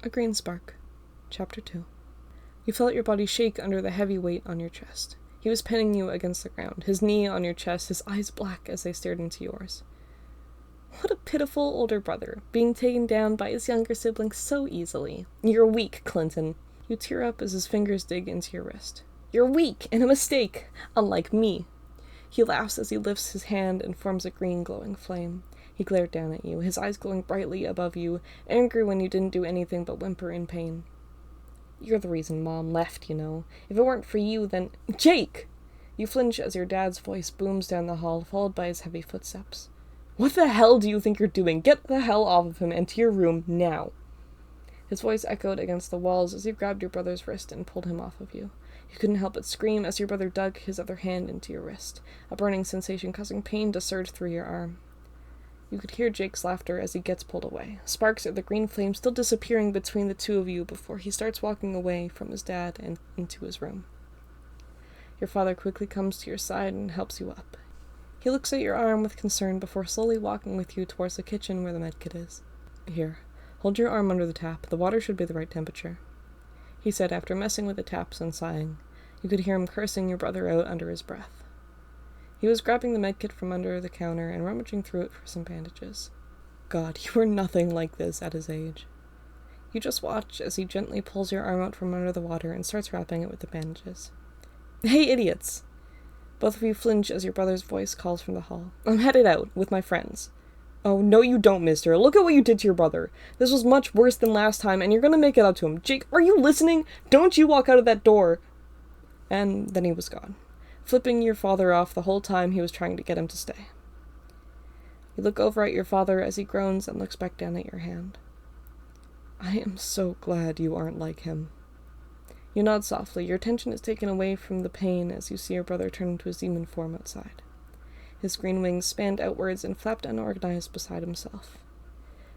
A Green Spark. Chapter 2. You felt your body shake under the heavy weight on your chest. He was pinning you against the ground, his knee on your chest, his eyes black as they stared into yours. What a pitiful older brother, being taken down by his younger sibling so easily. You're weak, Clinton. You tear up as his fingers dig into your wrist. You're weak and a mistake, unlike me. He laughs as he lifts his hand and forms a green glowing flame. He glared down at you, his eyes glowing brightly above you, angry when you didn't do anything but whimper in pain. You're the reason Mom left, you know. If it weren't for you, then— Jake! You flinch as your dad's voice booms down the hall, followed by his heavy footsteps. What the hell do you think you're doing? Get the hell off of him and to your room, now. His voice echoed against the walls as he grabbed your brother's wrist and pulled him off of you. You couldn't help but scream as your brother dug his other hand into your wrist, a burning sensation causing pain to surge through your arm. You could hear Jake's laughter as he gets pulled away, sparks of the green flame still disappearing between the two of you before he starts walking away from his dad and into his room. Your father quickly comes to your side and helps you up. He looks at your arm with concern before slowly walking with you towards the kitchen where the medkit is. Here, hold your arm under the tap. The water should be the right temperature, he said after messing with the taps and sighing. You could hear him cursing your brother out under his breath. He was grabbing the medkit from under the counter and rummaging through it for some bandages. God, you were nothing like this at his age. You just watch as he gently pulls your arm out from under the water and starts wrapping it with the bandages. Hey, idiots! Both of you flinch as your brother's voice calls from the hall. I'm headed out, with my friends. Oh, no you don't, mister. Look at what you did to your brother. This was much worse than last time, and you're gonna make it up to him. Jake, are you listening? Don't you walk out of that door! And then he was gone, flipping your father off the whole time he was trying to get him to stay. You look over at your father as he groans and looks back down at your hand. I am so glad you aren't like him. You nod softly. Your attention is taken away from the pain as you see your brother turn into his demon form outside. His green wings spanned outwards and flapped unorganized beside himself.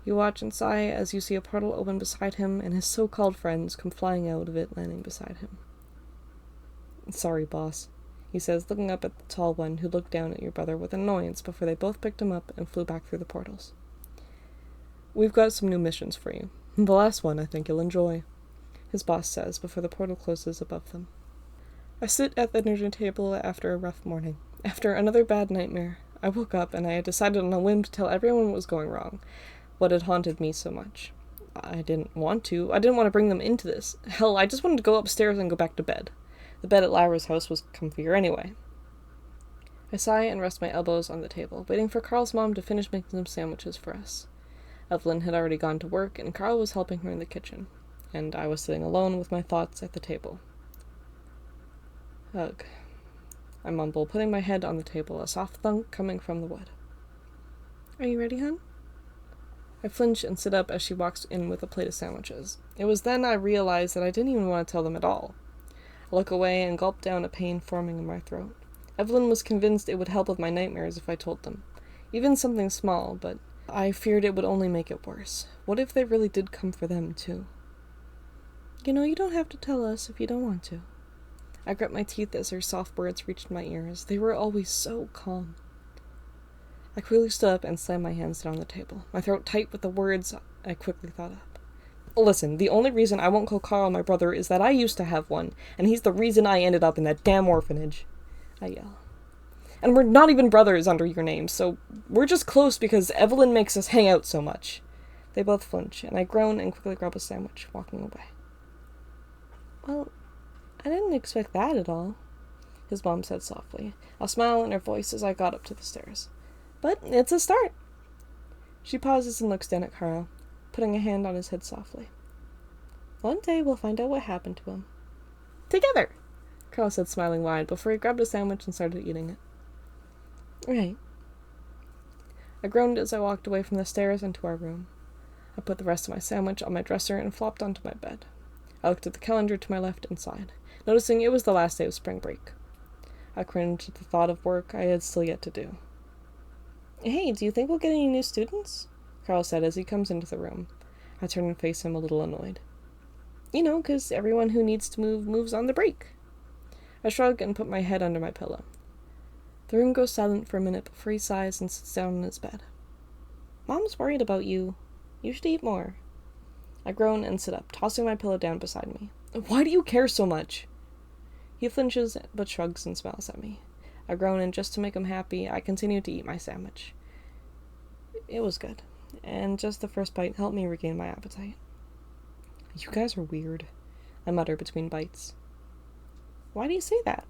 You watch and sigh as you see a portal open beside him and his so-called friends come flying out of it, landing beside him. Sorry, boss, he says, looking up at the tall one who looked down at your brother with annoyance before they both picked him up and flew back through the portals. We've got some new missions for you. The last one I think you'll enjoy, his boss says before the portal closes above them. I sit at the dinner table after a rough morning. After another bad nightmare, I woke up and I had decided on a whim to tell everyone what was going wrong, what had haunted me so much. I didn't want to. I didn't want to bring them into this. Hell, I just wanted to go upstairs and go back to bed. The bed at Lyra's house was comfier anyway. I sigh and rest my elbows on the table, waiting for Carl's mom to finish making some sandwiches for us. Evelyn had already gone to work, and Carl was helping her in the kitchen, and I was sitting alone with my thoughts at the table. Ugh, I mumble, putting my head on the table, a soft thunk coming from the wood. Are you ready, hon? I flinch and sit up as she walks in with a plate of sandwiches. It was then I realized that I didn't even want to tell them at all. I look away and gulp down a pain forming in my throat. Evelyn was convinced it would help with my nightmares if I told them. Even something small, but I feared it would only make it worse. What if they really did come for them, too? You know, you don't have to tell us if you don't want to. I grit my teeth as her soft words reached my ears. They were always so calm. I quickly stood up and slammed my hands down on the table, my throat tight with the words I quickly thought up. Listen, the only reason I won't call Carl my brother is that I used to have one, and he's the reason I ended up in that damn orphanage, I yell. And we're not even brothers under your name, so we're just close because Evelyn makes us hang out so much. They both flinch, and I groan and quickly grab a sandwich, walking away. Well, I didn't expect that at all, his mom said softly, a smile in her voice as I got up to the stairs. But it's a start. She pauses and looks down at Carl, putting a hand on his head softly. One day we'll find out what happened to him. Together, Carl said, smiling wide, before he grabbed a sandwich and started eating it. Right. I groaned as I walked away from the stairs into our room. I put the rest of my sandwich on my dresser and flopped onto my bed. I looked at the calendar to my left and sighed, noticing it was the last day of spring break. I cringed at the thought of work I had still yet to do. Hey, do you think we'll get any new students? Carl said as he comes into the room. I turned and faced him a little annoyed. You know, 'cause everyone who needs to move moves on the break. I shrug and put my head under my pillow. The room goes silent for a minute before he sighs and sits down in his bed. Mom's worried about you. You should eat more. I groan and sit up, tossing my pillow down beside me. Why do you care so much? He flinches but shrugs and smiles at me. I groan, and just to make him happy, I continue to eat my sandwich. It was good, and just the first bite helped me regain my appetite. You guys are weird, I mutter between bites. Why do you say that?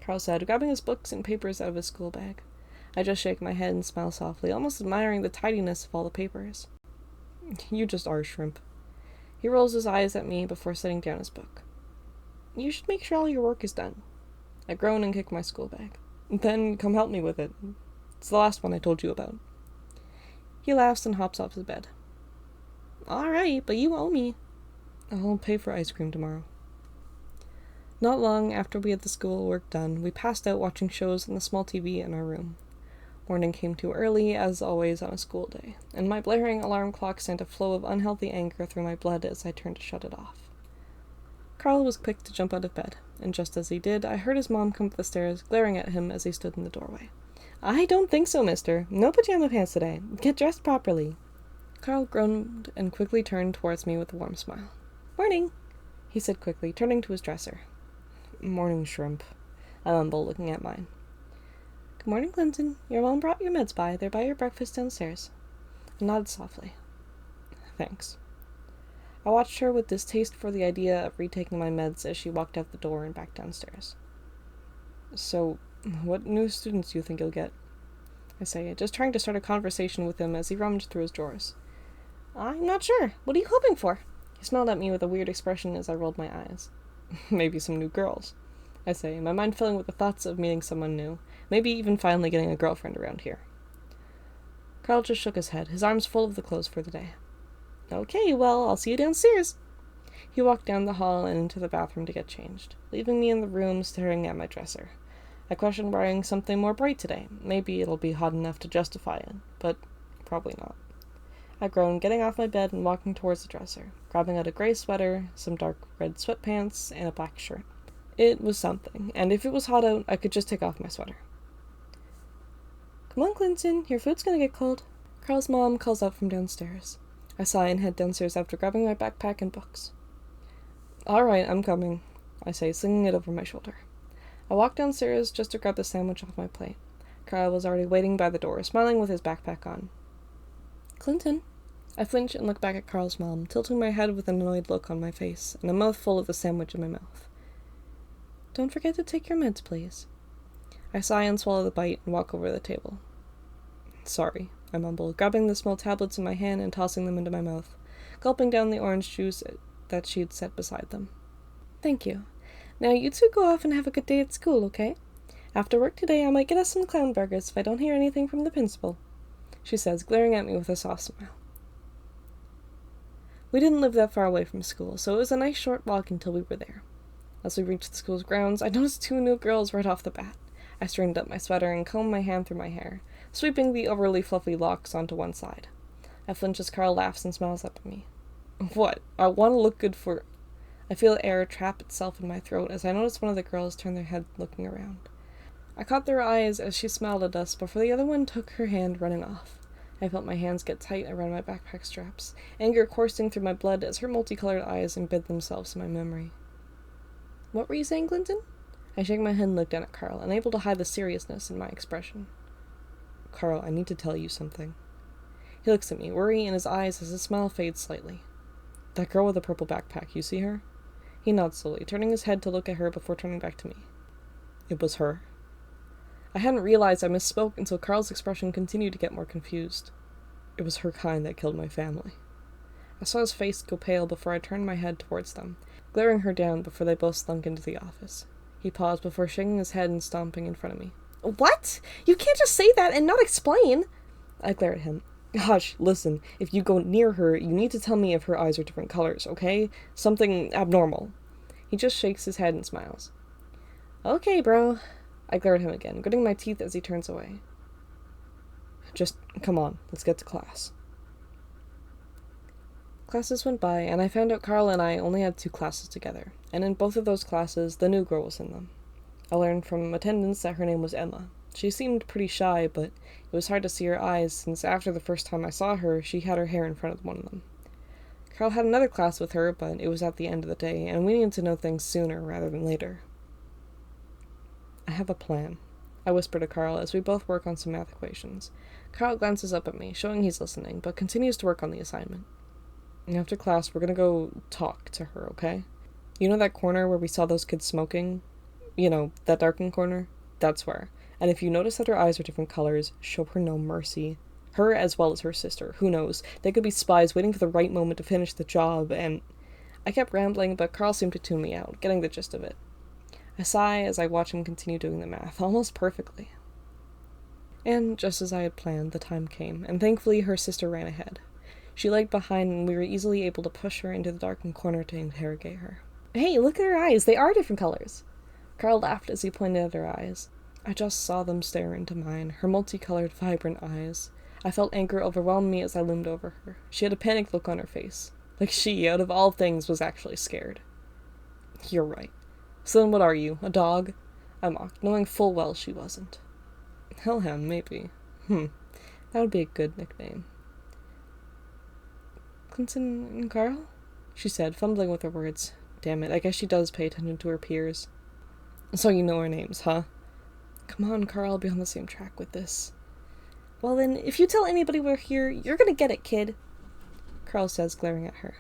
Carl said, grabbing his books and papers out of his school bag. I just shake my head and smile softly, almost admiring the tidiness of all the papers. You just are, Shrimp. He rolls his eyes at me before setting down his book. You should make sure all your work is done. I groan and kick my school bag. Then come help me with it. It's the last one I told you about. He laughs and hops off his bed. All right, but you owe me. I'll pay for ice cream tomorrow. Not long after we had the school work done, we passed out watching shows on the small TV in our room. Morning came too early, as always on a school day, and my blaring alarm clock sent a flow of unhealthy anger through my blood as I turned to shut it off. Carl was quick to jump out of bed, and just as he did, I heard his mom come up the stairs, glaring at him as he stood in the doorway. I don't think so, mister. No pajama pants today. Get dressed properly. Carl groaned and quickly turned towards me with a warm smile. Morning, he said quickly, turning to his dresser. Morning, Shrimp, I mumbled, looking at mine. Good morning, Clinton. Your mom brought your meds by. They're by your breakfast downstairs. I nodded softly. Thanks. I watched her with distaste for the idea of retaking my meds as she walked out the door and back downstairs. So, what new students do you think you'll get? I say, just trying to start a conversation with him as he rummaged through his drawers. I'm not sure. What are you hoping for? He smiled at me with a weird expression as I rolled my eyes. Maybe some new girls, I say, my mind filling with the thoughts of meeting someone new, maybe even finally getting a girlfriend around here. Carl just shook his head, his arms full of the clothes for the day. Okay, well, I'll see you downstairs. He walked down the hall and into the bathroom to get changed, leaving me in the room staring at my dresser. I questioned wearing something more bright today. Maybe it'll be hot enough to justify it, but probably not. I groaned, getting off my bed and walking towards the dresser, grabbing out a gray sweater, some dark red sweatpants, and a black shirt. It was something, and if it was hot out, I could just take off my sweater. Come on, Clinton, your food's gonna get cold. Carl's mom calls out from downstairs. I sigh and head downstairs after grabbing my backpack and books. All right, I'm coming, I say, slinging it over my shoulder. I walk downstairs just to grab the sandwich off my plate. Carl was already waiting by the door, smiling with his backpack on. Clinton. I flinch and look back at Carl's mom, tilting my head with an annoyed look on my face, and a mouthful of the sandwich in my mouth. Don't forget to take your meds, please. I sigh and swallow the bite and walk over to the table. Sorry, I mumble, grabbing the small tablets in my hand and tossing them into my mouth, gulping down the orange juice that she'd set beside them. Thank you. Now you two go off and have a good day at school, okay? After work today, I might get us some clown burgers if I don't hear anything from the principal, she says, glaring at me with a soft smile. We didn't live that far away from school, so it was a nice short walk until we were there. As we reached the school's grounds, I noticed two new girls right off the bat. I straightened up my sweater and combed my hand through my hair, sweeping the overly fluffy locks onto one side. I flinch as Carl laughs and smiles up at me. What? I want to look good for... I feel air trap itself in my throat as I notice one of the girls turn their head looking around. I caught their eyes as she smiled at us before the other one took her hand, running off. I felt my hands get tight around my backpack straps, anger coursing through my blood as her multicolored eyes embed themselves in my memory. What were you saying, Clinton? I shake my head and look down at Carl, unable to hide the seriousness in my expression. Carl, I need to tell you something. He looks at me, worry in his eyes as his smile fades slightly. That girl with the purple backpack, you see her? He nods slowly, turning his head to look at her before turning back to me. It was her. I hadn't realized I misspoke until Carl's expression continued to get more confused. It was her kind that killed my family. I saw his face go pale before I turned my head towards them, glaring her down before they both slunk into the office. He paused before shaking his head and stomping in front of me. What? You can't just say that and not explain! I glare at him. Hush, listen, if you go near her, you need to tell me if her eyes are different colors, okay? Something abnormal. He just shakes his head and smiles. Okay, bro. I glare at him again, gritting my teeth as he turns away. Just, come on, let's get to class. Classes went by, and I found out Carl and I only had 2 classes together, and in both of those classes, the new girl was in them. I learned from attendance that her name was Emma. She seemed pretty shy, but it was hard to see her eyes, since after the first time I saw her, she had her hair in front of one of them. Carl had another class with her, but it was at the end of the day, and we needed to know things sooner rather than later. I have a plan, I whisper to Carl as we both work on some math equations. Carl glances up at me, showing he's listening, but continues to work on the assignment. And after class, we're gonna go talk to her, okay? You know that corner where we saw those kids smoking? You know, that darkened corner? That's where. And if you notice that her eyes are different colors, show her no mercy. Her as well as her sister. Who knows? They could be spies waiting for the right moment to finish the job, and... I kept rambling, but Carl seemed to tune me out, getting the gist of it. I sigh as I watch him continue doing the math, almost perfectly. And just as I had planned, the time came, and thankfully her sister ran ahead. She lagged behind, and we were easily able to push her into the darkened corner to interrogate her. Hey, look at her eyes! They are different colors! Carl laughed as he pointed at her eyes. I just saw them stare into mine, her multicolored, vibrant eyes. I felt anger overwhelm me as I loomed over her. She had a panicked look on her face. Like she, out of all things, was actually scared. You're right. So then what are you, a dog? I mocked, knowing full well she wasn't. Hellhound, maybe. That would be a good nickname. Clinton and Carl? She said, fumbling with her words. Damn it, I guess she does pay attention to her peers. So you know our names, huh? Come on, Carl, I'll be on the same track with this. Well then, if you tell anybody we're here, you're gonna get it, kid, Carl says, glaring at her.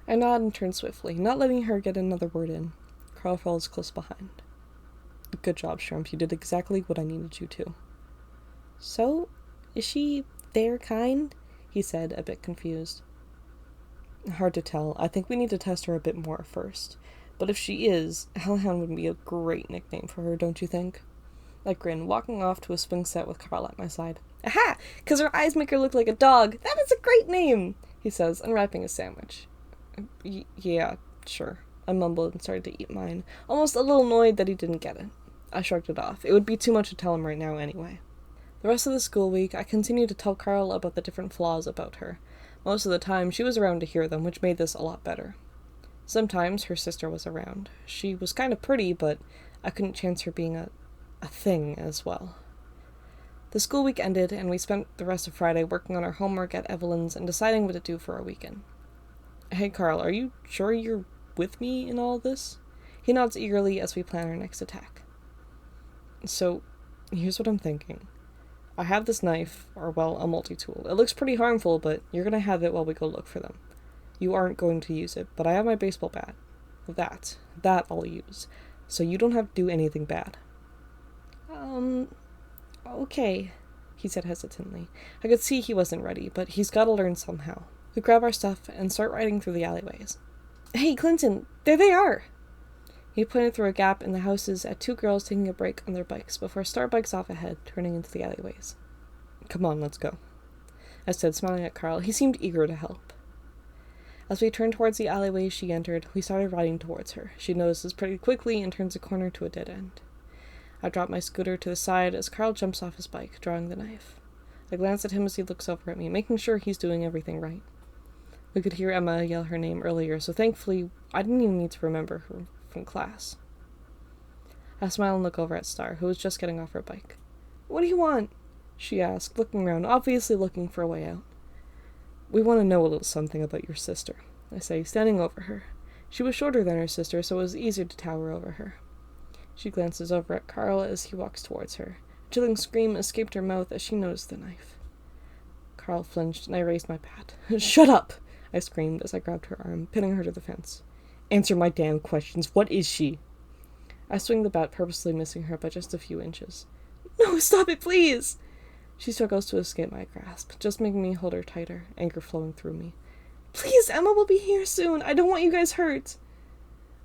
I nod and turn swiftly, not letting her get another word in. Carl follows close behind. Good job, Shrimp. You did exactly what I needed you to. So, is she their kind? He said, a bit confused. Hard to tell. I think we need to test her a bit more first. But if she is, Hellhound would be a great nickname for her, don't you think? I grinned, walking off to a swing set with Carl at my side. Aha! 'Cause her eyes make her look like a dog. That is a great name, he says, unwrapping his sandwich. Yeah, sure. I mumbled and started to eat mine, almost a little annoyed that he didn't get it. I shrugged it off. It would be too much to tell him right now anyway. The rest of the school week, I continued to tell Carl about the different flaws about her. Most of the time, she was around to hear them, which made this a lot better. Sometimes her sister was around. She was kind of pretty, but I couldn't chance her being a thing as well. The school week ended, and we spent the rest of Friday working on our homework at Evelyn's and deciding what to do for our weekend. Hey, Carl, are you sure you're with me in all this? He nods eagerly as we plan our next attack. So, here's what I'm thinking. I have this knife, or well, a multi-tool. It looks pretty harmful, but you're gonna have it while we go look for them. You aren't going to use it, but I have my baseball bat. That I'll use. So you don't have to do anything bad. Okay, he said hesitantly. I could see he wasn't ready, but he's gotta learn somehow. We grab our stuff and start riding through the alleyways. Hey, Clinton, there they are! He pointed through a gap in the houses at two girls taking a break on their bikes before Star bikes off ahead, turning into the alleyways. Come on, let's go, I said, smiling at Carl. He seemed eager to help. As we turned towards the alleyway she entered, we started riding towards her. She notices pretty quickly and turns a corner to a dead end. I drop my scooter to the side as Carl jumps off his bike, drawing the knife. I glance at him as he looks over at me, making sure he's doing everything right. We could hear Emma yell her name earlier, so thankfully I didn't even need to remember her from class. I smile and look over at Star, who was just getting off her bike. What do you want? She asked, looking around, obviously looking for a way out. We want to know a little something about your sister, I say, standing over her. She was shorter than her sister, so it was easier to tower over her. She glances over at Carl as he walks towards her. A chilling scream escaped her mouth as she noticed the knife. Carl flinched, and I raised my bat. Shut up! I screamed as I grabbed her arm, pinning her to the fence. Answer my damn questions. What is she? I swing the bat, purposely missing her by just a few inches. No, stop it, please! She struggles to escape my grasp, just making me hold her tighter, anger flowing through me. Please, Emma will be here soon. I don't want you guys hurt.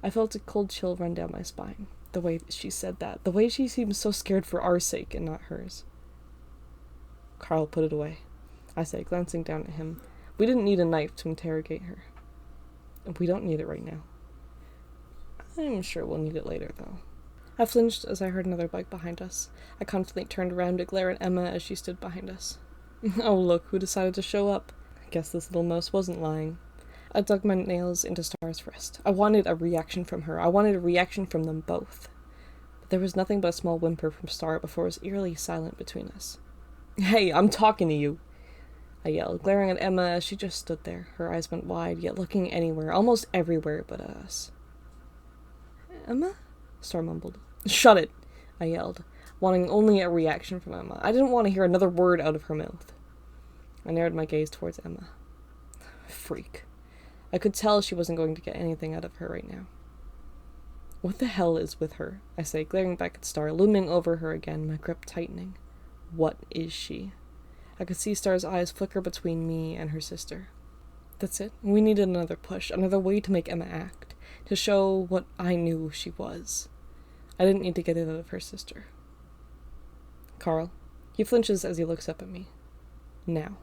I felt a cold chill run down my spine. The way she said that, the way she seemed so scared for our sake and not hers. Carl, put it away, I said, glancing down at him. We didn't need a knife to interrogate her. We don't need it right now. I'm sure we'll need it later, though. I flinched as I heard another bike behind us. I confidently turned around to glare at Emma as she stood behind us. Oh, look, who decided to show up? I guess this little mouse wasn't lying. I dug my nails into Star's wrist. I wanted a reaction from her. I wanted a reaction from them both. But there was nothing but a small whimper from Star before it was eerily silent between us. Hey, I'm talking to you! I yelled, glaring at Emma as she just stood there. Her eyes went wide, yet looking anywhere, almost everywhere but at us. Emma? Star mumbled. Shut it, I yelled, wanting only a reaction from Emma. I didn't want to hear another word out of her mouth. I narrowed my gaze towards Emma. Freak. I could tell she wasn't going to get anything out of her right now. What the hell is with her? I say, glaring back at Star, looming over her again, my grip tightening. What is she? I could see Star's eyes flicker between me and her sister. That's it. We needed another push, another way to make Emma act, to show what I knew she was. I didn't need to get it out of her sister. Carl. He flinches as he looks up at me. Now.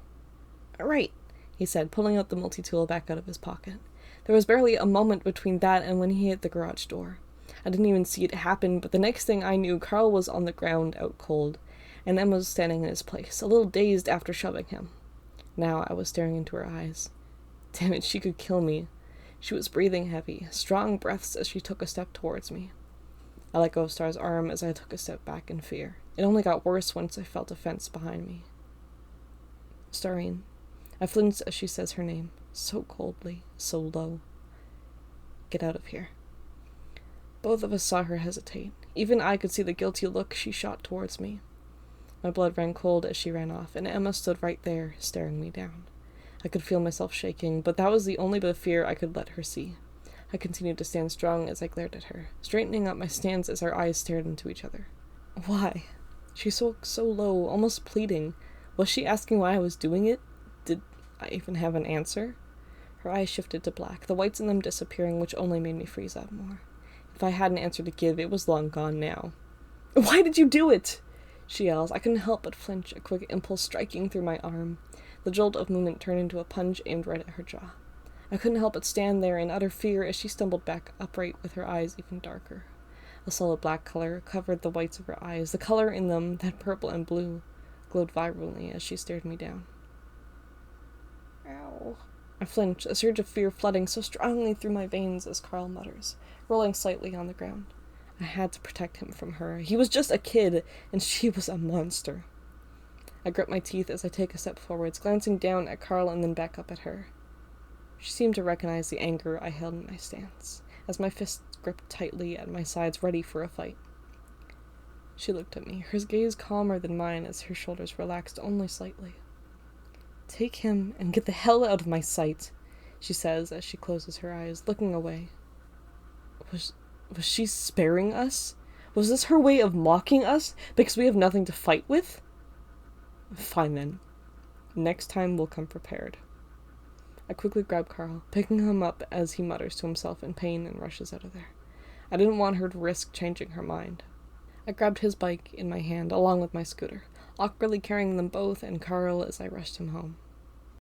Right, he said, pulling out the multi-tool back out of his pocket. There was barely a moment between that and when he hit the garage door. I didn't even see it happen, but the next thing I knew, Carl was on the ground out cold, and Emma was standing in his place, a little dazed after shoving him. Now I was staring into her eyes. Damn it, she could kill me. She was breathing heavy, strong breaths as she took a step towards me. I let go of Star's arm as I took a step back in fear. It only got worse once I felt a fence behind me. Starine. I flinch as she says her name, so coldly, so low. Get out of here. Both of us saw her hesitate. Even I could see the guilty look she shot towards me. My blood ran cold as she ran off, and Emma stood right there, staring me down. I could feel myself shaking, but that was the only bit of fear I could let her see. I continued to stand strong as I glared at her, straightening up my stance as our eyes stared into each other. Why? She spoke so low, almost pleading. Was she asking why I was doing it? Did I even have an answer? Her eyes shifted to black, the whites in them disappearing, which only made me freeze up more. If I had an answer to give, it was long gone now. Why did you do it? She yells. I couldn't help but flinch, a quick impulse striking through my arm. The jolt of movement turned into a punch aimed right at her jaw. I couldn't help but stand there in utter fear as she stumbled back upright with her eyes even darker. A solid black color covered the whites of her eyes. The color in them, that purple and blue, glowed vibrantly as she stared me down. Ow. I flinched, a surge of fear flooding so strongly through my veins as Carl mutters, rolling slightly on the ground. I had to protect him from her. He was just a kid, and she was a monster. I grip my teeth as I take a step forwards, glancing down at Carl and then back up at her. She seemed to recognize the anger I held in my stance, as my fists gripped tightly at my sides, ready for a fight. She looked at me, her gaze calmer than mine as her shoulders relaxed only slightly. Take him and get the hell out of my sight, she says as she closes her eyes, looking away. Was she sparing us? Was this her way of mocking us because we have nothing to fight with? Fine then. Next time we'll come prepared. I quickly grab Carl, picking him up as he mutters to himself in pain and rushes out of there. I didn't want her to risk changing her mind. I grabbed his bike in my hand, along with my scooter, awkwardly carrying them both and Carl as I rushed him home.